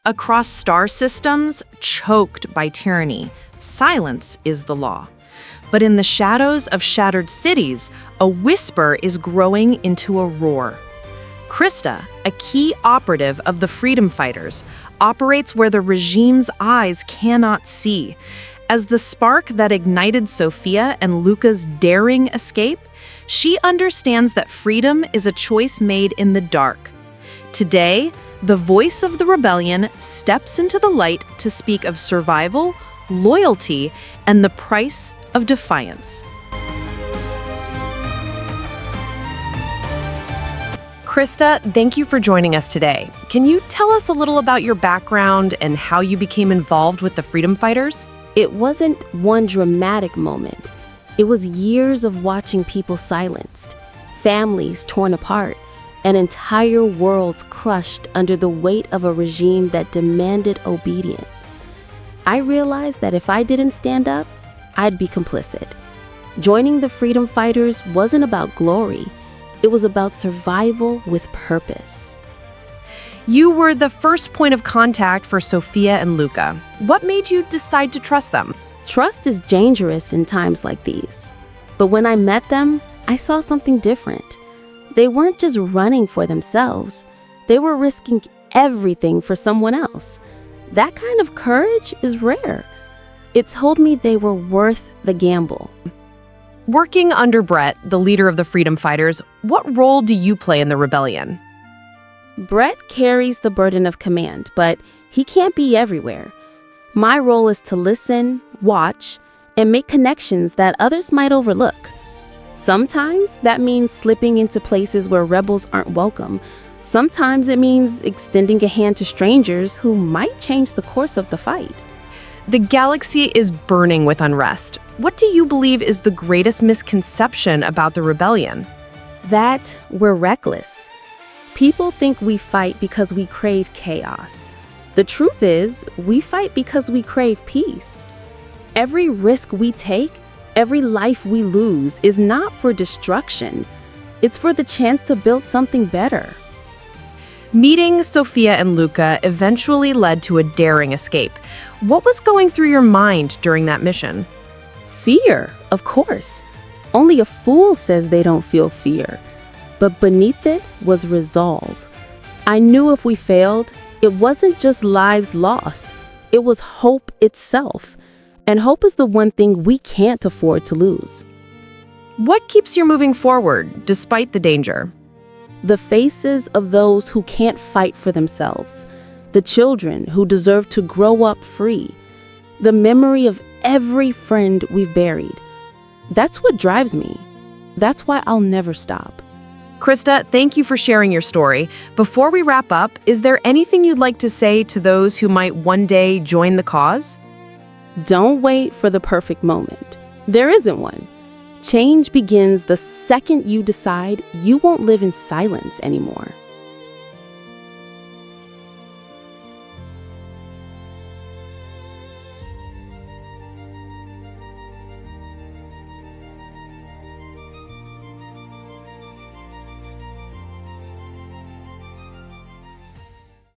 Across star systems, choked by tyranny, silence is the law. But in the shadows of shattered cities, a whisper is growing into a roar. Krista, a key operative of the freedom fighters, operates where the regime's eyes cannot see. As the spark that ignited Sophia and Lucca's daring escape, she understands that freedom is a choice made in the dark. Today, the voice of the rebellion steps into the light to speak of survival, loyalty, and the price of defiance. Krista, thank you for joining us today. Can you tell us a little about your background and how you became involved with the freedom fighters? It wasn't one dramatic moment. It was years of watching people silenced, families torn apart, and entire worlds crushed under the weight of a regime that demanded obedience. I realized that if I didn't stand up, I'd be complicit. Joining the freedom fighters wasn't about glory. It was about survival with purpose. You were the first point of contact for Sophia and Lucca. What made you decide to trust them? Trust is dangerous in times like these. But when I met them, I saw something different. They weren't just running for themselves. They were risking everything for someone else. That kind of courage is rare. It told me they were worth the gamble. Working under Brett, the leader of the freedom fighters, what role do you play in the rebellion? Brett carries the burden of command, but he can't be everywhere. My role is to listen, watch, and make connections that others might overlook. Sometimes that means slipping into places where rebels aren't welcome. Sometimes it means extending a hand to strangers who might change the course of the fight. The galaxy is burning with unrest. What do you believe is the greatest misconception about the rebellion? That we're reckless. People think we fight because we crave chaos. The truth is, we fight because we crave peace. Every risk we take, every life we lose is not for destruction. It's for the chance to build something better. Meeting Sophia and Lucca eventually led to a daring escape. What was going through your mind during that mission? Fear, of course. Only a fool says they don't feel fear. But beneath it was resolve. I knew if we failed, it wasn't just lives lost. It was hope itself. And hope is the one thing we can't afford to lose. What keeps you moving forward, despite the danger? The faces of those who can't fight for themselves. The children who deserve to grow up free. The memory of every friend we've buried. That's what drives me. That's why I'll never stop. Krista, thank you for sharing your story. Before we wrap up, is there anything you'd like to say to those who might one day join the cause? Don't wait for the perfect moment. There isn't one. Change begins the second you decide you won't live in silence anymore.